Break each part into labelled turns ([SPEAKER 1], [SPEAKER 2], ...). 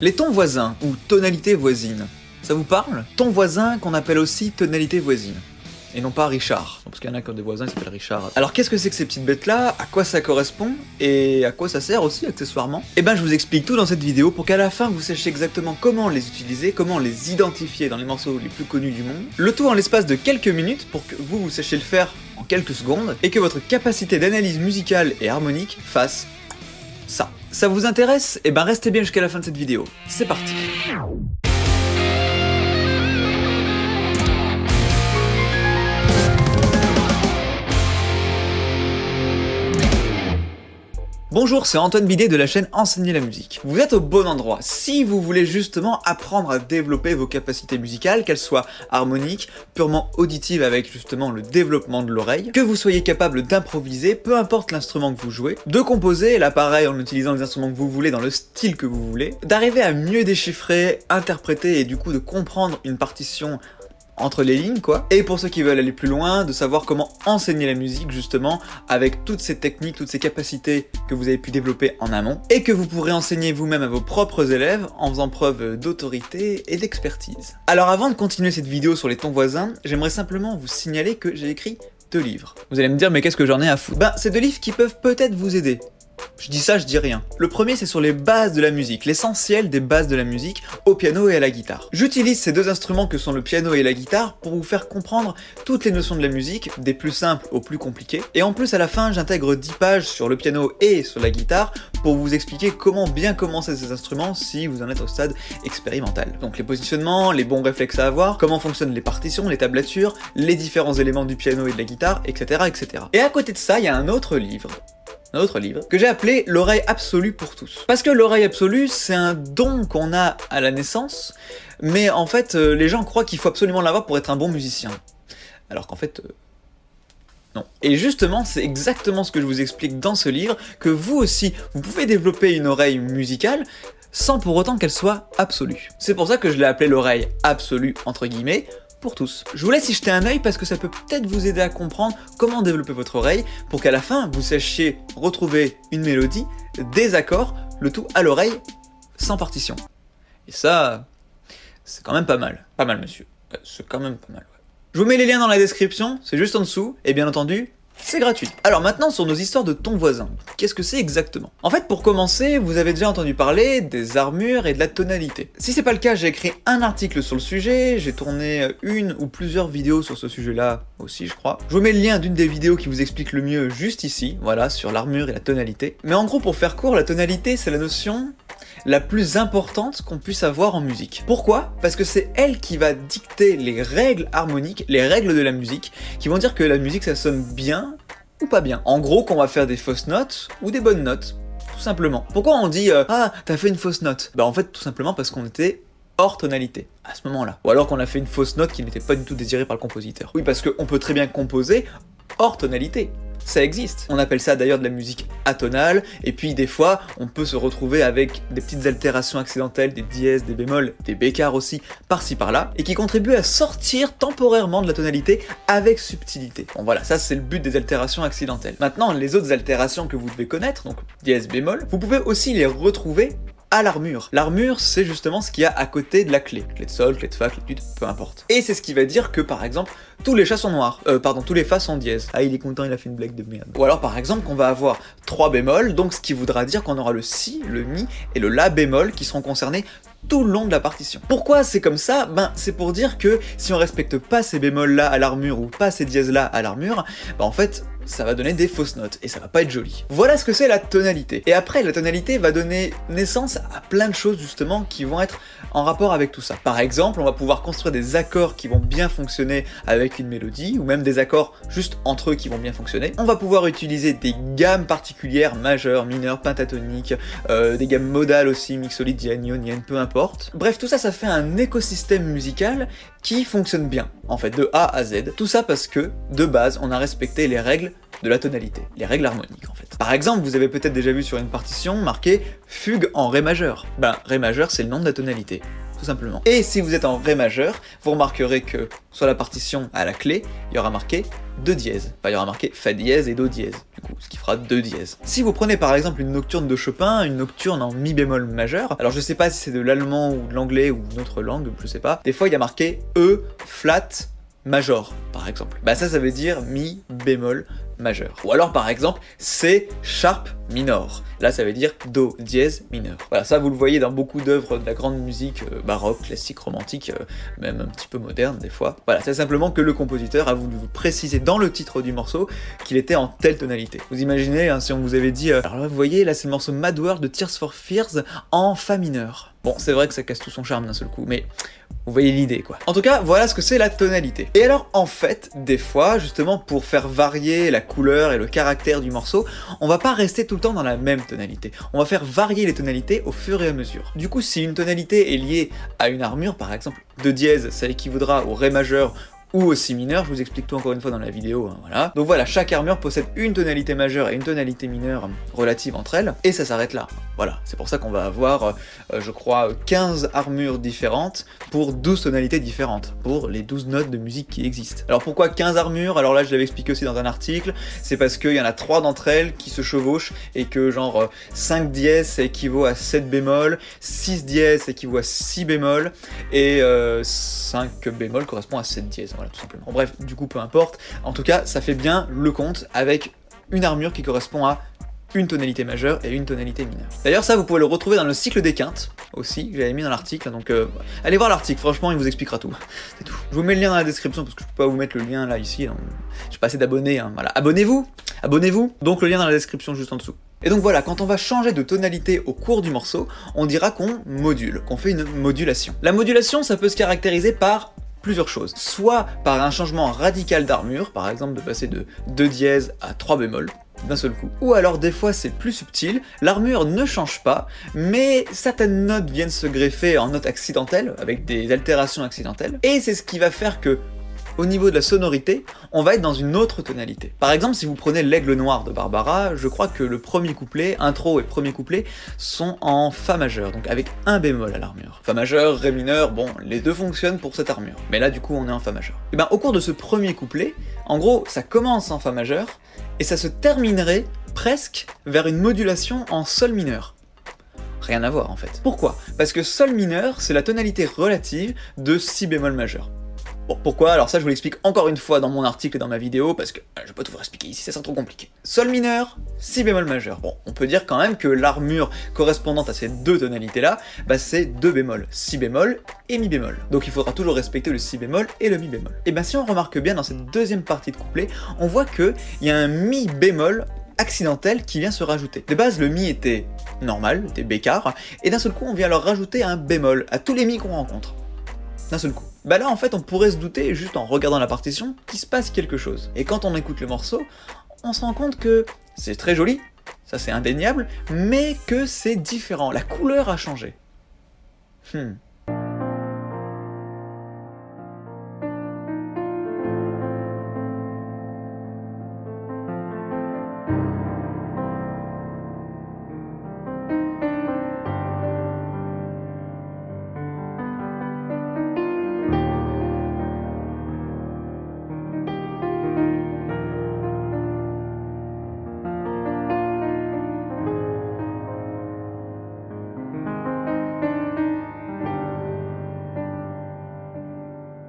[SPEAKER 1] Les tons voisins ou tonalités voisines, ça vous parle? Ton voisin qu'on appelle aussi tonalité voisine. Et non pas Richard, parce qu'il y en a qui ont des voisins qui s'appellent Richard. Alors qu'est-ce que c'est que ces petites bêtes-là? À quoi ça correspond? Et à quoi ça sert aussi accessoirement? Eh ben je vous explique tout dans cette vidéo pour qu'à la fin vous sachiez exactement comment les utiliser, comment les identifier dans les morceaux les plus connus du monde. Le tout en l'espace de quelques minutes pour que vous sachiez le faire en quelques secondes et que votre capacité d'analyse musicale et harmonique fasse ça. Ça vous intéresse? Eh ben restez bien jusqu'à la fin de cette vidéo. C'est parti. Bonjour, c'est Antoine Bidet de la chaîne Enseigner la musique. Vous êtes au bon endroit si vous voulez justement apprendre à développer vos capacités musicales, qu'elles soient harmoniques, purement auditives avec justement le développement de l'oreille, que vous soyez capable d'improviser, peu importe l'instrument que vous jouez, de composer, là pareil en utilisant les instruments que vous voulez, dans le style que vous voulez, d'arriver à mieux déchiffrer, interpréter et du coup de comprendre une partition entre les lignes quoi, et pour ceux qui veulent aller plus loin, de savoir comment enseigner la musique justement avec toutes ces techniques, toutes ces capacités que vous avez pu développer en amont, et que vous pourrez enseigner vous-même à vos propres élèves en faisant preuve d'autorité et d'expertise. Alors avant de continuer cette vidéo sur les tons voisins, j'aimerais simplement vous signaler que j'ai écrit 2 livres. Vous allez me dire mais qu'est-ce que j'en ai à foutre? Ben c'est 2 livres qui peuvent peut-être vous aider. Je dis ça, je dis rien. Le premier, c'est sur les bases de la musique, l'essentiel des bases de la musique, au piano et à la guitare. J'utilise ces 2 instruments que sont le piano et la guitare pour vous faire comprendre toutes les notions de la musique, des plus simples aux plus compliquées. Et en plus, à la fin, j'intègre 10 pages sur le piano et sur la guitare pour vous expliquer comment bien commencer ces instruments si vous en êtes au stade expérimental. Donc les positionnements, les bons réflexes à avoir, comment fonctionnent les partitions, les tablatures, les différents éléments du piano et de la guitare, etc. etc. Et à côté de ça, il y a un autre livre que j'ai appelé l'oreille absolue pour tous. Parce que l'oreille absolue, c'est un don qu'on a à la naissance, mais en fait, les gens croient qu'il faut absolument l'avoir pour être un bon musicien. Alors qu'en fait, non. Et justement, c'est exactement ce que je vous explique dans ce livre, que vous aussi, vous pouvez développer une oreille musicale, sans pour autant qu'elle soit absolue. C'est pour ça que je l'ai appelé l'oreille absolue, entre guillemets, pour tous. Je vous laisse y jeter un œil parce que ça peut peut-être vous aider à comprendre comment développer votre oreille pour qu'à la fin vous sachiez retrouver une mélodie, des accords, le tout à l'oreille, sans partition. Et ça, c'est quand même pas mal. Pas mal monsieur. C'est quand même pas mal. Ouais. Je vous mets les liens dans la description, c'est juste en dessous, et bien entendu, c'est gratuit. Alors maintenant sur nos histoires de tons voisins, qu'est-ce que c'est exactement? En fait pour commencer, vous avez déjà entendu parler des armures et de la tonalité. Si c'est pas le cas, j'ai écrit un article sur le sujet, j'ai tourné une ou plusieurs vidéos sur ce sujet-là aussi je crois. Je vous mets le lien d'une des vidéos qui vous explique le mieux juste ici, voilà, sur l'armure et la tonalité. Mais en gros pour faire court, la tonalité c'est la notion la plus importante qu'on puisse avoir en musique. Pourquoi? Parce que c'est elle qui va dicter les règles harmoniques, les règles de la musique, qui vont dire que la musique ça sonne bien ou pas bien. En gros qu'on va faire des fausses notes ou des bonnes notes, tout simplement. Pourquoi on dit ah t'as fait une fausse note? Bah en fait tout simplement parce qu'on était hors tonalité à ce moment-là. Ou alors qu'on a fait une fausse note qui n'était pas du tout désirée par le compositeur. Oui parce qu'on peut très bien composer hors tonalité. Ça existe. On appelle ça d'ailleurs de la musique atonale, et puis des fois, on peut se retrouver avec des petites altérations accidentelles, des dièses, des bémols, des bécarres aussi, par-ci par-là, et qui contribuent à sortir temporairement de la tonalité avec subtilité. Bon voilà, ça c'est le but des altérations accidentelles. Maintenant, les autres altérations que vous devez connaître, donc dièse, bémol, vous pouvez aussi les retrouver à l'armure. L'armure, c'est justement ce qu'il y a à côté de la clé. Clé de sol, clé de fa, clé de tutte, peu importe. Et c'est ce qui va dire que, par exemple, tous les chats sont noirs. Tous les fa sont dièse. Ah, il est content, il a fait une blague de merde. Ou alors, par exemple, qu'on va avoir 3 bémols, donc ce qui voudra dire qu'on aura le si, le mi et le la bémol qui seront concernés tout le long de la partition. Pourquoi c'est comme ça? Ben, c'est pour dire que si on respecte pas ces bémols-là à l'armure ou pas ces dièses-là à l'armure, ben en fait, ça va donner des fausses notes, et ça va pas être joli. Voilà ce que c'est la tonalité. Et après, la tonalité va donner naissance à plein de choses, justement, qui vont être en rapport avec tout ça. Par exemple, on va pouvoir construire des accords qui vont bien fonctionner avec une mélodie, ou même des accords juste entre eux qui vont bien fonctionner. On va pouvoir utiliser des gammes particulières, majeures, mineures, pentatoniques, des gammes modales aussi, mixolydes, ioniennes, peu importe. Bref, tout ça, ça fait un écosystème musical qui fonctionne bien, en fait, de A à Z. Tout ça parce que, de base, on a respecté les règles de la tonalité, les règles harmoniques en fait. Par exemple, vous avez peut-être déjà vu sur une partition marqué fugue en ré majeur. Ben, ré majeur c'est le nom de la tonalité, tout simplement. Et si vous êtes en ré majeur, vous remarquerez que sur la partition à la clé, il y aura marqué 2 dièses. Enfin, il y aura marqué Fa dièse et Do dièse, du coup, ce qui fera 2 dièses. Si vous prenez par exemple une nocturne de Chopin, une nocturne en mi bémol majeur, alors je sais pas si c'est de l'allemand ou de l'anglais ou d'une autre langue, je sais pas, des fois il y a marqué E flat major, par exemple. Bah ça veut dire mi bémol majeur. Ou alors par exemple C sharp minor. Là ça veut dire Do dièse mineur. Voilà, ça vous le voyez dans beaucoup d'œuvres de la grande musique baroque, classique, romantique, même un petit peu moderne des fois. Voilà, c'est simplement que le compositeur a voulu vous préciser dans le titre du morceau qu'il était en telle tonalité. Vous imaginez hein, si on vous avait dit alors là vous voyez là c'est le morceau Mad World de Tears for Fears en Fa mineur. Bon, c'est vrai que ça casse tout son charme d'un seul coup, mais vous voyez l'idée quoi. En tout cas, voilà ce que c'est la tonalité. Et alors en fait, des fois, justement pour faire varier la couleur et le caractère du morceau, on va pas rester tout le temps dans la même tonalité. On va faire varier les tonalités au fur et à mesure. Du coup, si une tonalité est liée à une armure, par exemple, de dièse, ça équivaudra au Ré majeur ou au Si mineur, je vous explique tout encore une fois dans la vidéo, hein, voilà. Donc voilà, chaque armure possède une tonalité majeure et une tonalité mineure relative entre elles, et ça s'arrête là. Voilà, c'est pour ça qu'on va avoir, je crois, 15 armures différentes pour 12 tonalités différentes, pour les 12 notes de musique qui existent. Alors pourquoi 15 armures? Alors là, je l'avais expliqué aussi dans un article, c'est parce qu'il y en a 3 d'entre elles qui se chevauchent, et que genre 5 dièses, ça équivaut à 7 bémol, 6 dièses, ça équivaut à 6 bémol, et 5 bémol correspond à 7 dièses. Voilà, tout simplement. Bon, bref, du coup, peu importe. En tout cas, ça fait bien le compte avec une armure qui correspond à une tonalité majeure et une tonalité mineure. D'ailleurs, ça, vous pouvez le retrouver dans le cycle des quintes, aussi, que j'avais mis dans l'article, donc allez voir l'article, franchement, il vous expliquera tout. C'est tout. Je vous mets le lien dans la description, parce que je peux pas vous mettre le lien là, ici, hein. J'ai pas assez d'abonnés, hein. Voilà. Abonnez-vous! Abonnez-vous! Donc le lien dans la description juste en dessous. Et donc voilà, quand on va changer de tonalité au cours du morceau, on dira qu'on module, qu'on fait une modulation. La modulation, ça peut se caractériser par plusieurs choses. Soit par un changement radical d'armure, par exemple de passer de 2 dièses à 3 bémol, d'un seul coup. Ou alors des fois c'est plus subtil, l'armure ne change pas, mais certaines notes viennent se greffer en notes accidentelles, avec des altérations accidentelles, et c'est ce qui va faire que, au niveau de la sonorité, on va être dans une autre tonalité. Par exemple, si vous prenez l'Aigle Noir de Barbara, je crois que le premier couplet, intro et premier couplet, sont en Fa majeur, donc avec un bémol à l'armure. Fa majeur, Ré mineur, bon, les deux fonctionnent pour cette armure. Mais là, du coup, on est en Fa majeur. Et ben, au cours de ce premier couplet, en gros, ça commence en Fa majeur, et ça se terminerait presque vers une modulation en Sol mineur. Rien à voir, en fait. Pourquoi? Parce que Sol mineur, c'est la tonalité relative de Si bémol majeur. Bon, pourquoi? Alors ça je vous l'explique encore une fois dans mon article et dans ma vidéo, parce que je vais pas tout vous expliquer ici, ça sera trop compliqué. Sol mineur, Si bémol majeur. Bon, on peut dire quand même que l'armure correspondante à ces deux tonalités-là, bah c'est 2 bémols, Si bémol et Mi bémol. Donc il faudra toujours respecter le Si bémol et le Mi bémol. Et ben si on remarque bien dans cette deuxième partie de couplet, on voit qu'il y a un Mi bémol accidentel qui vient se rajouter. De base, le Mi était normal, était bécard, et d'un seul coup on vient leur rajouter un bémol à tous les Mi qu'on rencontre. D'un seul coup. Bah là en fait on pourrait se douter, juste en regardant la partition, qu'il se passe quelque chose. Et quand on écoute le morceau, on se rend compte que c'est très joli, ça c'est indéniable, mais que c'est différent, la couleur a changé.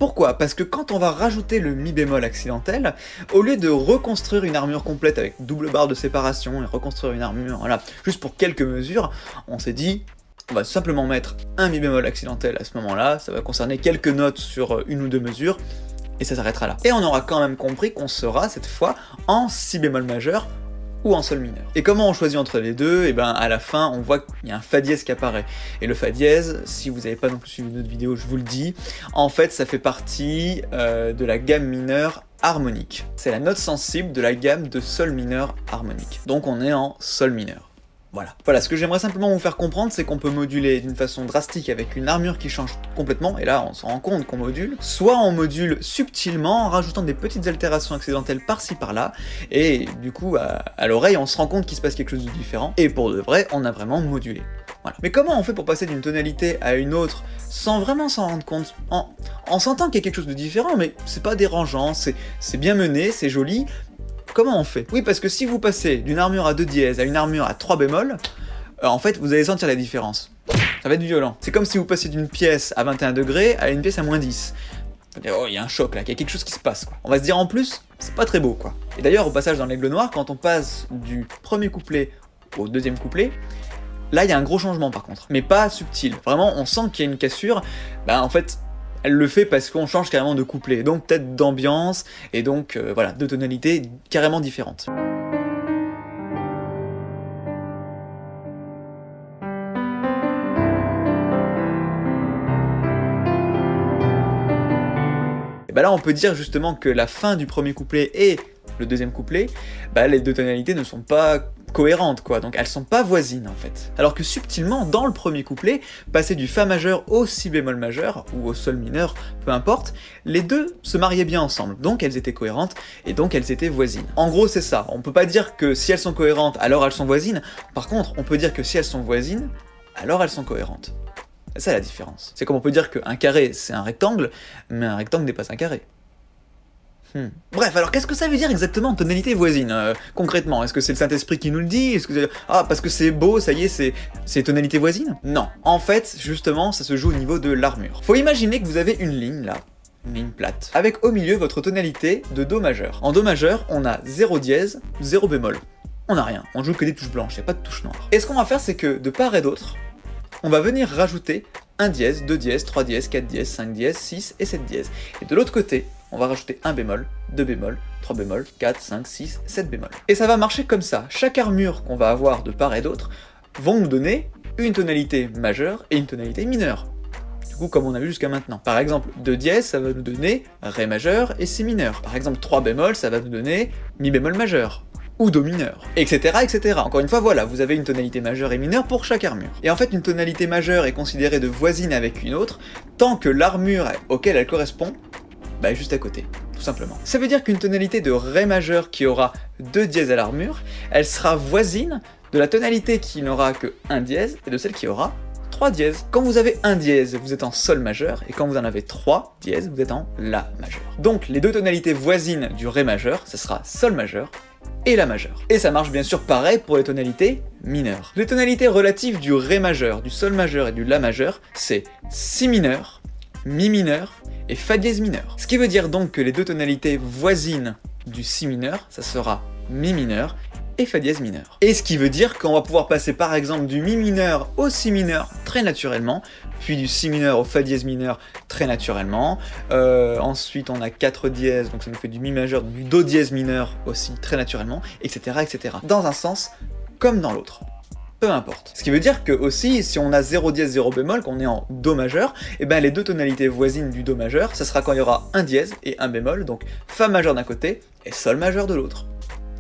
[SPEAKER 1] Pourquoi? Parce que quand on va rajouter le Mi bémol accidentel, au lieu de reconstruire une armure complète avec double barre de séparation et reconstruire une armure, voilà, juste pour quelques mesures, on s'est dit, on va simplement mettre un Mi bémol accidentel à ce moment-là, ça va concerner quelques notes sur une ou deux mesures, et ça s'arrêtera là. Et on aura quand même compris qu'on sera cette fois en Si bémol majeur, ou en Sol mineur. Et comment on choisit entre les deux? Et ben à la fin on voit qu'il y a un Fa dièse qui apparaît. Et le Fa dièse, si vous n'avez pas non plus suivi notre vidéo, je vous le dis, en fait ça fait partie de la gamme mineure harmonique. C'est la note sensible de la gamme de Sol mineur harmonique. Donc on est en Sol mineur. Voilà, ce que j'aimerais simplement vous faire comprendre, c'est qu'on peut moduler d'une façon drastique avec une armure qui change complètement, et là on se rend compte qu'on module, soit on module subtilement en rajoutant des petites altérations accidentelles par-ci par-là, et du coup à l'oreille on se rend compte qu'il se passe quelque chose de différent, et pour de vrai on a vraiment modulé. Voilà. Mais comment on fait pour passer d'une tonalité à une autre sans vraiment s'en rendre compte, en sentant qu'il y a quelque chose de différent, mais c'est pas dérangeant, c'est bien mené, c'est joli. Comment on fait? Oui, parce que si vous passez d'une armure à 2 dièses à une armure à 3 bémol, en fait, vous allez sentir la différence. Ça va être violent. C'est comme si vous passiez d'une pièce à 21 degrés à une pièce à moins 10. Oh, il y a un choc là, il y a quelque chose qui se passe, quoi. On va se dire en plus, c'est pas très beau, quoi. Et d'ailleurs, au passage dans l'Aigle Noir, quand on passe du premier couplet au deuxième couplet, là, il y a un gros changement par contre, mais pas subtil. Vraiment, on sent qu'il y a une cassure. Bah, en fait, elle le fait parce qu'on change carrément de couplet, donc peut-être d'ambiance, et donc, voilà, de tonalités carrément différentes. Et bah là, on peut dire justement que la fin du premier couplet et le deuxième couplet, bah les deux tonalités ne sont pas cohérentes, quoi, donc elles sont pas voisines en fait. Alors que subtilement, dans le premier couplet, passer du Fa majeur au Si bémol majeur, ou au Sol mineur, peu importe, les deux se mariaient bien ensemble, donc elles étaient cohérentes, et donc elles étaient voisines. En gros, c'est ça, on peut pas dire que si elles sont cohérentes, alors elles sont voisines, par contre, on peut dire que si elles sont voisines, alors elles sont cohérentes. C'est ça la différence. C'est comme on peut dire qu'un carré, c'est un rectangle, mais un rectangle n'est pas un carré. Bref, alors qu'est-ce que ça veut dire exactement tonalité voisine, concrètement? Est-ce que c'est le Saint-Esprit qui nous le dit? Est-ce que ah, parce que c'est beau, ça y est, c'est tonalité voisine? Non. En fait, justement, ça se joue au niveau de l'armure. Faut imaginer que vous avez une ligne, là, une ligne plate, avec au milieu votre tonalité de Do majeur. En Do majeur, on a 0 dièse, 0 bémol. On n'a rien, on joue que des touches blanches, il n'y a pas de touches noires. Et ce qu'on va faire, c'est que, de part et d'autre, on va venir rajouter 1 dièse, 2 dièse, 3 dièse, 4 dièse, 5 dièse, 6 et 7 dièse. Et de l'autre côté, on va rajouter 1 bémol, 2 bémol, 3 bémol, 4, 5, 6, 7 bémol. Et ça va marcher comme ça. Chaque armure qu'on va avoir de part et d'autre vont nous donner une tonalité majeure et une tonalité mineure. Du coup, comme on a vu jusqu'à maintenant. Par exemple, 2 dièse, ça va nous donner Ré majeur et Si mineur. Par exemple, 3 bémol, ça va nous donner Mi bémol majeur. Ou Do mineur, etc., etc. Encore une fois, voilà, vous avez une tonalité majeure et mineure pour chaque armure. Et en fait, une tonalité majeure est considérée de voisine avec une autre, tant que l'armure auquel elle correspond, bah juste à côté, tout simplement. Ça veut dire qu'une tonalité de Ré majeur qui aura 2 dièses à l'armure, elle sera voisine de la tonalité qui n'aura que 1 dièse, et de celle qui aura 3 dièses. Quand vous avez 1 dièse, vous êtes en Sol majeur, et quand vous en avez 3 dièses, vous êtes en La majeur. Donc les deux tonalités voisines du Ré majeur, ce sera Sol majeur, et La majeure. Et ça marche bien sûr pareil pour les tonalités mineures. Les tonalités relatives du Ré majeur, du Sol majeur et du La majeur, c'est Si mineur, Mi mineur et Fa dièse mineur. Ce qui veut dire donc que les deux tonalités voisines du Si mineur, ça sera Mi mineur et Fa dièse mineur. Et ce qui veut dire qu'on va pouvoir passer par exemple du Mi mineur au Si mineur très naturellement, puis du Si mineur au Fa dièse mineur très naturellement, ensuite on a 4 dièses, donc ça nous fait du Mi majeur, donc du Do dièse mineur aussi très naturellement, etc., etc. Dans un sens comme dans l'autre. Peu importe. Ce qui veut dire que aussi, si on a 0 dièse, 0 bémol, qu'on est en Do majeur, et ben les deux tonalités voisines du Do majeur, ça sera quand il y aura un dièse et un bémol, donc Fa majeur d'un côté et Sol majeur de l'autre.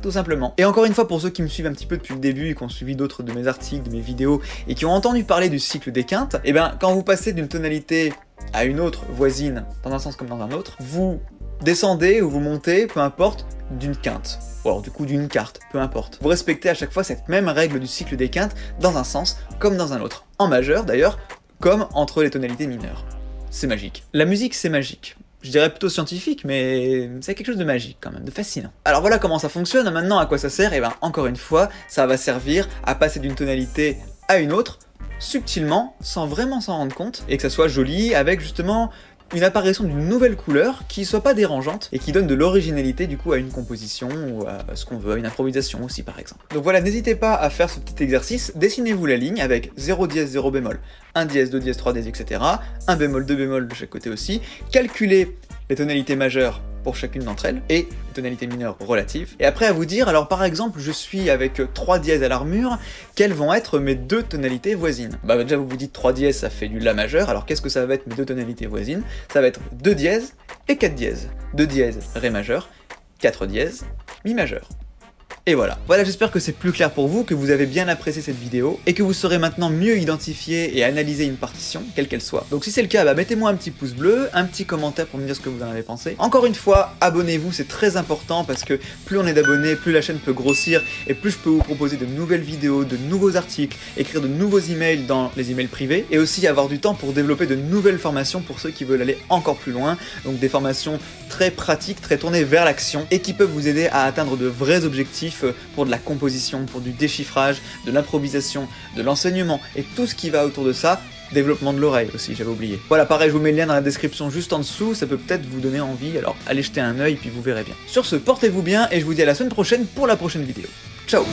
[SPEAKER 1] Tout simplement. Et encore une fois, pour ceux qui me suivent un petit peu depuis le début et qui ont suivi d'autres de mes articles, de mes vidéos, et qui ont entendu parler du cycle des quintes, et ben quand vous passez d'une tonalité à une autre voisine, dans un sens comme dans un autre, vous descendez ou vous montez, peu importe, d'une quinte. Ou alors du coup d'une quarte, peu importe. Vous respectez à chaque fois cette même règle du cycle des quintes, dans un sens comme dans un autre. En majeur d'ailleurs, comme entre les tonalités mineures. C'est magique. La musique c'est magique. Je dirais plutôt scientifique, mais c'est quelque chose de magique quand même, de fascinant. Alors voilà comment ça fonctionne, maintenant à quoi ça sert? Et ben encore une fois, ça va servir à passer d'une tonalité à une autre, subtilement, sans vraiment s'en rendre compte, et que ça soit joli, avec justement une apparition d'une nouvelle couleur qui soit pas dérangeante et qui donne de l'originalité du coup à une composition ou à ce qu'on veut, à une improvisation aussi par exemple. Donc voilà, n'hésitez pas à faire ce petit exercice, dessinez-vous la ligne avec 0 dièse, 0 bémol, 1 dièse, 2 dièse, 3 dièse, etc. 1 bémol, 2 bémol de chaque côté aussi, calculez les tonalités majeures pour chacune d'entre elles, et les tonalités mineures relatives. Et après à vous dire, alors par exemple, je suis avec 3 dièses à l'armure, quelles vont être mes deux tonalités voisines? Bah déjà vous vous dites 3 dièses, ça fait du La majeur, alors qu'est-ce que ça va être mes deux tonalités voisines? Ça va être 2 dièses et 4 dièses. 2 dièses, Ré majeur, 4 dièses, Mi majeur. Et voilà. Voilà, j'espère que c'est plus clair pour vous, que vous avez bien apprécié cette vidéo, et que vous saurez maintenant mieux identifier et analyser une partition, quelle qu'elle soit. Donc si c'est le cas, mettez-moi un petit pouce bleu, un petit commentaire pour me dire ce que vous en avez pensé. Encore une fois, abonnez-vous, c'est très important, parce que plus on est d'abonnés, plus la chaîne peut grossir, et plus je peux vous proposer de nouvelles vidéos, de nouveaux articles, écrire de nouveaux emails dans les emails privés, et aussi avoir du temps pour développer de nouvelles formations pour ceux qui veulent aller encore plus loin, donc des formations très pratiques, très tournées vers l'action, et qui peuvent vous aider à atteindre de vrais objectifs pour de la composition, pour du déchiffrage, de l'improvisation, de l'enseignement, et tout ce qui va autour de ça. Développement de l'oreille aussi, j'avais oublié. Voilà, pareil, je vous mets le lien dans la description juste en dessous, ça peut peut-être vous donner envie, alors allez jeter un œil puis vous verrez bien. Sur ce, portez-vous bien et je vous dis à la semaine prochaine pour la prochaine vidéo. Ciao!